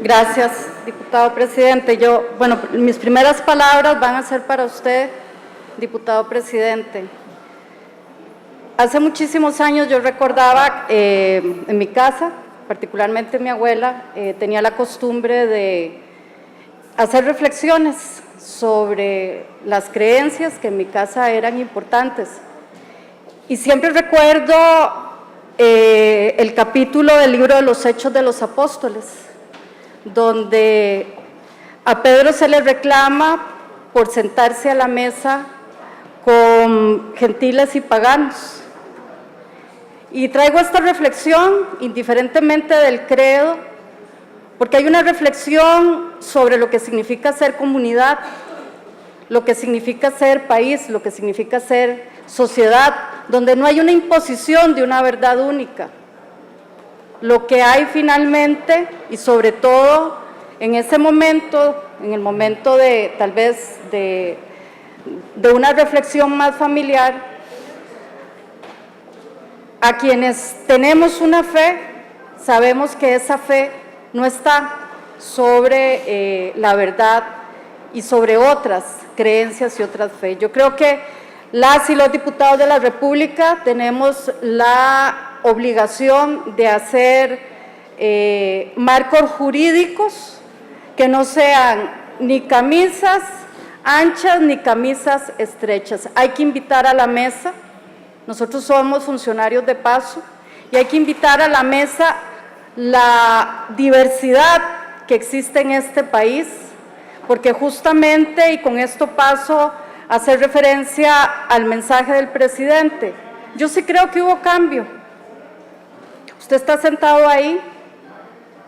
Gracias, diputado presidente. Mis primeras palabras van a ser para usted, diputado presidente. Hace muchísimos años yo recordaba en mi casa, particularmente mi abuela, tenía la costumbre de hacer reflexiones sobre las creencias que en mi casa eran importantes. Y siempre recuerdo el capítulo del libro de los Hechos de los Apóstoles, donde a Pedro se le reclama por sentarse a la mesa con gentiles y paganos. Y traigo esta reflexión, indiferentemente del credo, porque hay una reflexión sobre lo que significa ser comunidad, lo que significa ser país, lo que significa ser sociedad, donde no hay una imposición de una verdad única. Lo que hay finalmente, y sobre todo en ese momento, en el momento de tal vez de una reflexión más familiar, a quienes tenemos una fe, sabemos que esa fe no está sobre la verdad y sobre otras creencias y otras fe. Yo creo que las y los diputados de la República tenemos la obligación de hacer marcos jurídicos que no sean ni camisas anchas ni camisas estrechas. Hay que invitar a la mesa, nosotros somos funcionarios de paso, y hay que invitar a la mesa la diversidad que existe en este país, porque justamente, y con esto paso a hacer referencia al mensaje del presidente, yo sí creo que hubo cambio. Usted está sentado ahí,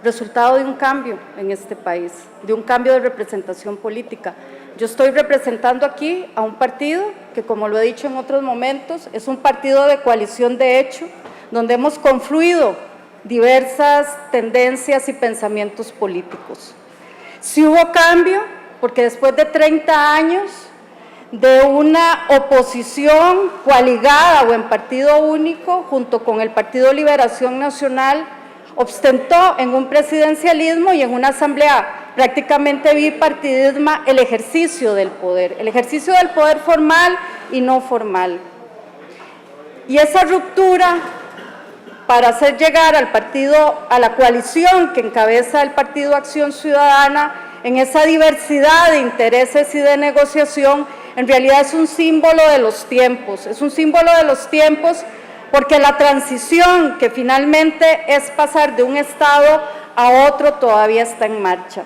resultado de un cambio en este país, de un cambio de representación política. Yo estoy representando aquí a un partido que, como lo he dicho en otros momentos, es un partido de coalición de hecho, donde hemos confluido diversas tendencias y pensamientos políticos. Sí hubo cambio, porque después de 30 años de una oposición coaligada o en partido único, junto con el Partido Liberación Nacional, ostentó en un presidencialismo y en una asamblea prácticamente bipartidismo el ejercicio del poder formal y no formal. Y esa ruptura para hacer llegar al partido, a la coalición que encabeza el Partido Acción Ciudadana, en esa diversidad de intereses y de negociación, en realidad es un símbolo de los tiempos, porque la transición que finalmente es pasar de un estado a otro todavía está en marcha.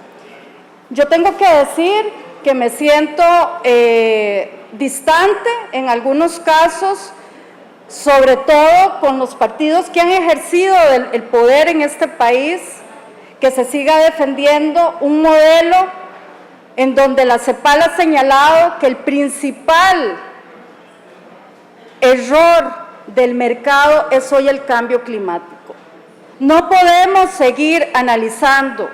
Yo tengo que decir que me siento distante en algunos casos, sobre todo con los partidos que han ejercido el poder en este país, que se siga defendiendo un modelo en donde la CEPAL ha señalado que el principal error del mercado es hoy el cambio climático. No podemos seguir analizando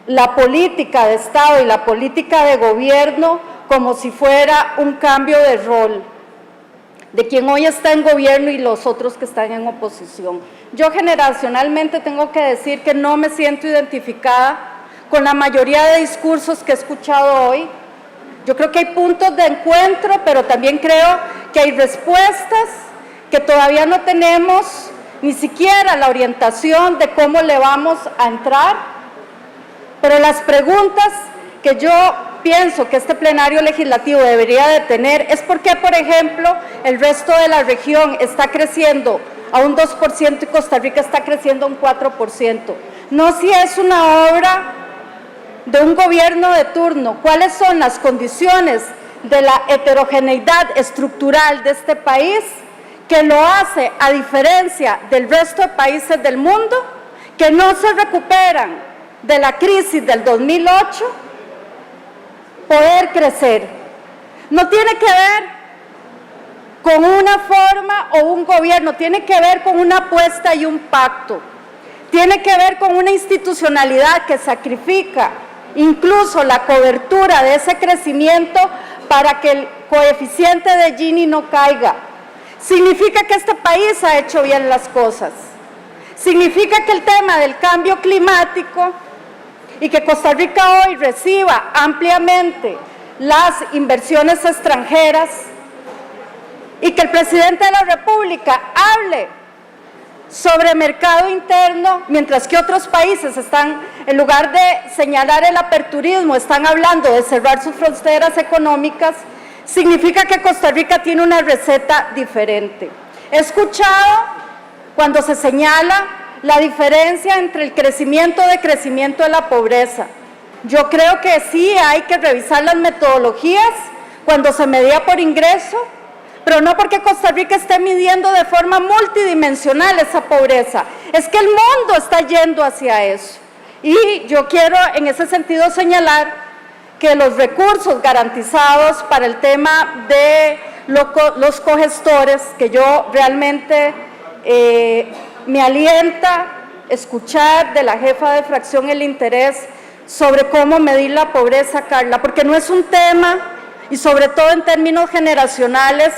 la política de Estado y la política de gobierno como si fuera un cambio de rol de quien hoy está en gobierno y los otros que están en oposición. Yo generacionalmente tengo que decir que no me siento identificada con la mayoría de discursos que he escuchado hoy. Yo creo que hay puntos de encuentro, pero también creo que hay respuestas que todavía no tenemos ni siquiera la orientación de cómo le vamos a entrar. Pero las preguntas que yo pienso que este plenario legislativo debería de tener es por qué, por ejemplo, el resto de la región está creciendo a un 2% y Costa Rica está creciendo a un 4%. No si es una obra de un gobierno de turno, cuáles son las condiciones de la heterogeneidad estructural de este país que lo hace, a diferencia del resto de países del mundo, que no se recuperan de la crisis del 2008, poder crecer. No tiene que ver con una forma o un gobierno, tiene que ver con una apuesta y un pacto. Tiene que ver con una institucionalidad que sacrifica incluso la cobertura de ese crecimiento para que el coeficiente de Gini no caiga. Significa que este país ha hecho bien las cosas. Significa que el tema del cambio climático y que Costa Rica hoy reciba ampliamente las inversiones extranjeras y que el presidente de la República hable sobre mercado interno, mientras que otros países están, en lugar de señalar el aperturismo, están hablando de cerrar sus fronteras económicas, significa que Costa Rica tiene una receta diferente. He escuchado cuando se señala la diferencia entre el crecimiento de la pobreza. Yo creo que sí hay que revisar las metodologías cuando se medía por ingreso, pero no porque Costa Rica esté midiendo de forma multidimensional esa pobreza, es que el mundo está yendo hacia eso. Y yo quiero en ese sentido señalar que los recursos garantizados para el tema de los cogestores, que yo realmente me alienta escuchar de la jefa de fracción el interés sobre cómo medir la pobreza, Carla, porque no es un tema, y sobre todo en términos generacionales,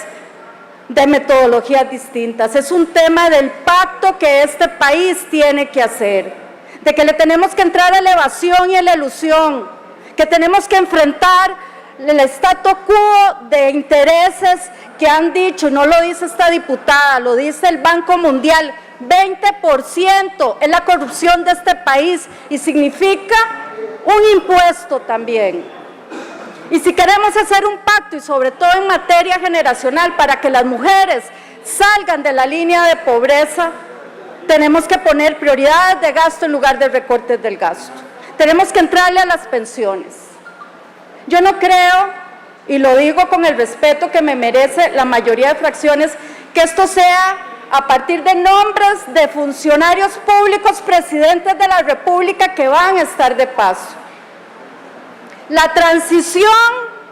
de metodologías distintas, es un tema del pacto que este país tiene que hacer, de que le tenemos que entrar a la evasión y a la elusión, que tenemos que enfrentar el statu quo de intereses que han dicho, no lo dice esta diputada, lo dice el Banco Mundial, 20% es la corrupción de este país y significa un impuesto también. Y si queremos hacer un pacto, y sobre todo en materia generacional, para que las mujeres salgan de la línea de pobreza, tenemos que poner prioridades de gasto en lugar de recortes del gasto. Tenemos que entrarle a las pensiones. Yo no creo, y lo digo con el respeto que me merece la mayoría de fracciones, que esto sea a partir de nombres de funcionarios públicos, presidentes de la República que van a estar de paso. La transición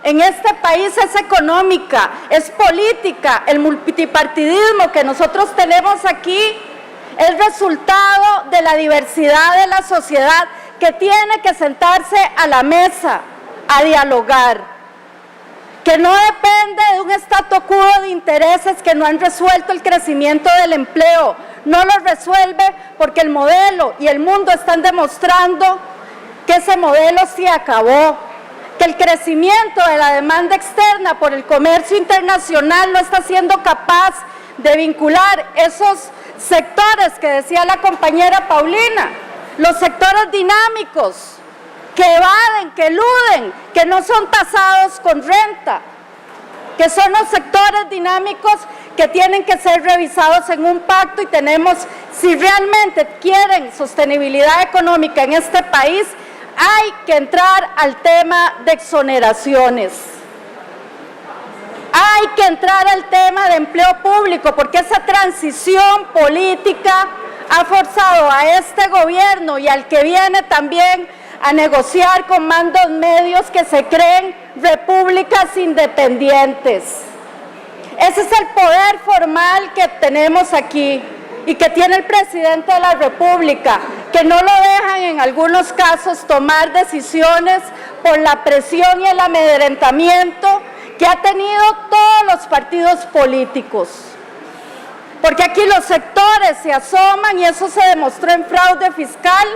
en este país es económica, es política. El multipartidismo que nosotros tenemos aquí es resultado de la diversidad de la sociedad que tiene que sentarse a la mesa a dialogar, que no depende de un statu quo de intereses que no han resuelto el crecimiento del empleo. No lo resuelve porque el modelo y el mundo están demostrando que ese modelo se acabó, que el crecimiento de la demanda externa por el comercio internacional no está siendo capaz de vincular esos sectores que decía la compañera Paulina, los sectores dinámicos que evaden, que eluden, que no son tasados con renta, que son los sectores dinámicos que tienen que ser revisados en un pacto y tenemos, si realmente quieren sostenibilidad económica en este país, hay que entrar al tema de exoneraciones. Hay que entrar al tema de empleo público, porque esa transición política ha forzado a este gobierno y al que viene también a negociar con mandos medios que se creen repúblicas independientes. Ese es el poder formal que tenemos aquí y que tiene el presidente de la República, que no lo dejan en algunos casos tomar decisiones por la presión y el amedrentamiento que ha tenido todos los partidos políticos. Porque aquí los sectores se asoman y eso se demostró en fraude fiscal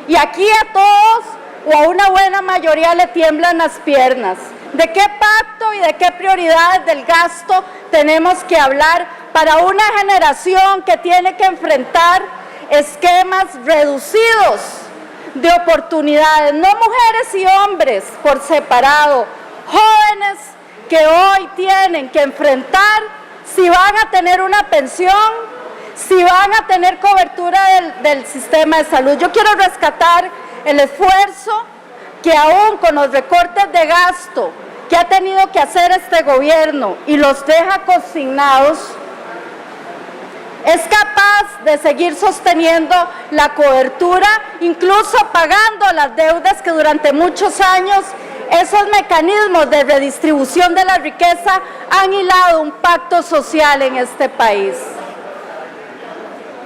y aquí a todos o a una buena mayoría le tiemblan las piernas. ¿De qué pacto y de qué prioridades del gasto tenemos que hablar para una generación que tiene que enfrentar esquemas reducidos de oportunidades, no mujeres y hombres por separado, jóvenes que hoy tienen que enfrentar si van a tener una pensión, si van a tener cobertura del sistema de salud? Yo quiero rescatar el esfuerzo que aún con los recortes de gasto que ha tenido que hacer este gobierno y los deja consignados, es capaz de seguir sosteniendo la cobertura, incluso pagando las deudas que durante muchos años esos mecanismos de redistribución de la riqueza han hilado un pacto social en este país.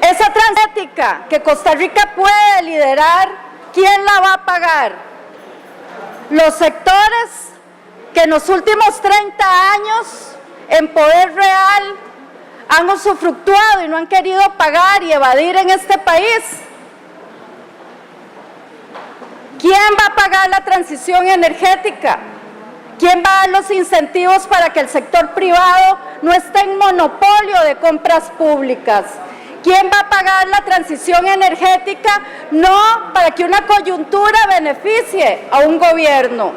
Esa transición que Costa Rica puede liderar, ¿quién la va a pagar? Los sectores que en los últimos 30 años en poder real han usufructuado y no han querido pagar y evadir en este país. ¿Quién va a pagar la transición energética? ¿Quién va a dar los incentivos para que el sector privado no esté en monopolio de compras públicas? ¿Quién va a pagar la transición energética? No para que una coyuntura beneficie a un gobierno,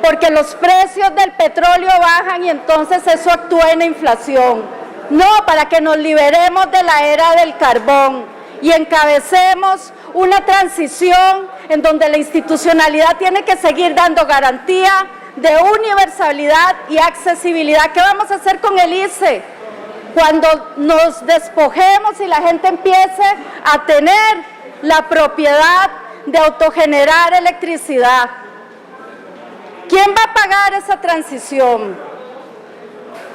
porque los precios del petróleo bajan y entonces eso actúa en la inflación. No, para que nos liberemos de la era del carbón y encabecemos una transición en donde la institucionalidad tiene que seguir dando garantía de universalidad y accesibilidad. ¿Qué vamos a hacer con el ICE? Cuando nos despojemos y la gente empiece a tener la propiedad de autogenerar electricidad. ¿Quién va a pagar esa transición?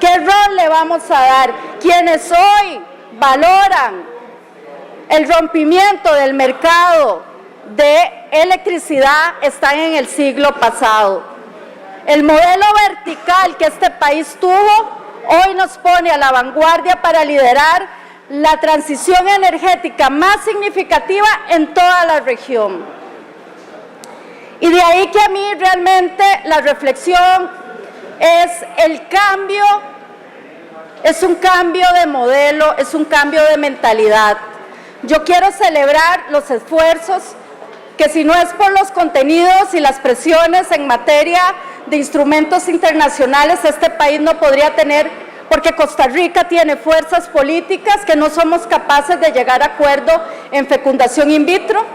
¿Qué rol le vamos a dar? Quienes hoy valoran el rompimiento del mercado de electricidad están en el siglo pasado. El modelo vertical que este país tuvo hoy nos pone a la vanguardia para liderar la transición energética más significativa en toda la región. Y de ahí que a mí realmente la reflexión es el cambio, es un cambio de modelo, es un cambio de mentalidad. Yo quiero celebrar los esfuerzos que, si no es por los contenidos y las presiones en materia de instrumentos internacionales, este país no podría tener, porque Costa Rica tiene fuerzas políticas que no somos capaces de llegar a acuerdo en fecundación in vitro,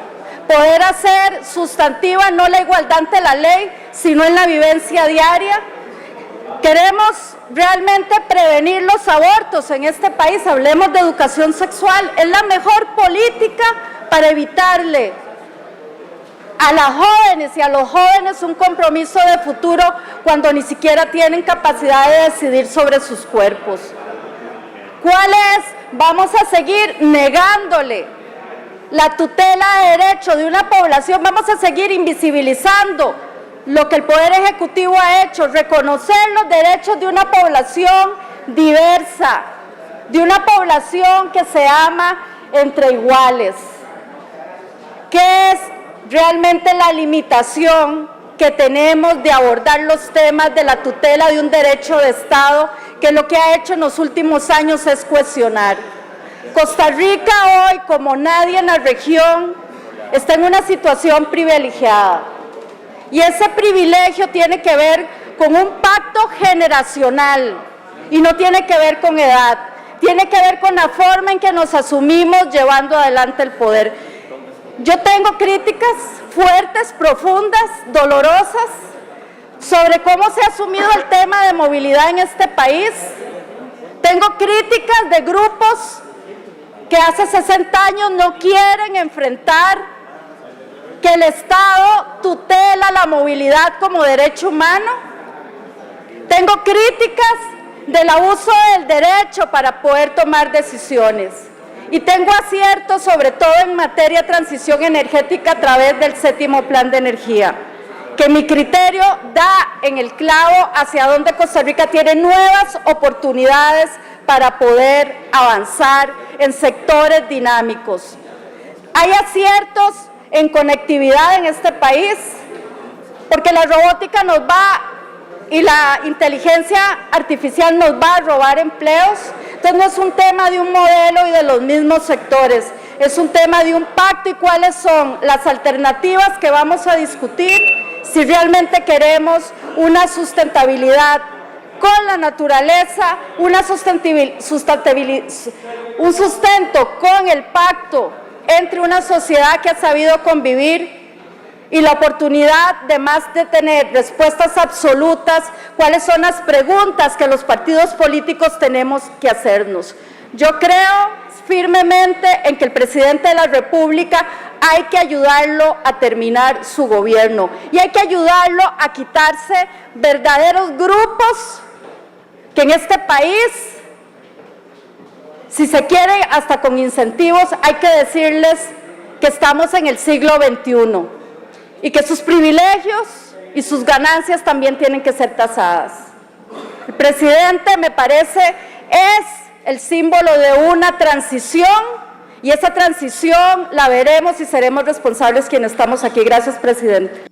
poder hacer sustantiva no la igualdad ante la ley, sino en la vivencia diaria. Queremos realmente prevenir los abortos en este país, hablemos de educación sexual, es la mejor política para evitarle a las jóvenes y a los jóvenes un compromiso de futuro cuando ni siquiera tienen capacidad de decidir sobre sus cuerpos. ¿Cuál es? Vamos a seguir negándole la tutela de derecho de una población, vamos a seguir invisibilizando lo que el Poder Ejecutivo ha hecho, reconocer los derechos de una población diversa, de una población que se ama entre iguales. ¿Qué es realmente la limitación que tenemos de abordar los temas de la tutela de un derecho de Estado, que lo que ha hecho en los últimos años es cuestionar? Costa Rica hoy, como nadie en la región, está en una situación privilegiada. Y ese privilegio tiene que ver con un pacto generacional y no tiene que ver con edad, tiene que ver con la forma en que nos asumimos llevando adelante el poder. Yo tengo críticas fuertes, profundas, dolorosas, sobre cómo se ha asumido el tema de movilidad en este país. Tengo críticas de grupos que hace 60 años no quieren enfrentar que el Estado tutela la movilidad como derecho humano. Tengo críticas del abuso del derecho para poder tomar decisiones. Y tengo aciertos, sobre todo en materia de transición energética a través del 7º Plan de Energía, que mi criterio da en el clavo hacia donde Costa Rica tiene nuevas oportunidades para poder avanzar en sectores dinámicos. Hay aciertos en conectividad en este país, porque la robótica nos va y la inteligencia artificial nos va a robar empleos. Entonces no es un tema de un modelo y de los mismos sectores, es un tema de un pacto y cuáles son las alternativas que vamos a discutir si realmente queremos una sustentabilidad con la naturaleza, un sustento con el pacto entre una sociedad que ha sabido convivir y la oportunidad de más de tener respuestas absolutas, cuáles son las preguntas que los partidos políticos tenemos que hacernos. Yo creo firmemente en que el presidente de la República hay que ayudarlo a terminar su gobierno y hay que ayudarlo a quitarse verdaderos grupos que en este país, si se quiere hasta con incentivos, hay que decirles que estamos en el siglo XXI y que sus privilegios y sus ganancias también tienen que ser tasadas. El presidente, me parece, es el símbolo de una transición Y esa transición la veremos y seremos responsables quienes estamos aquí. Gracias, presidente.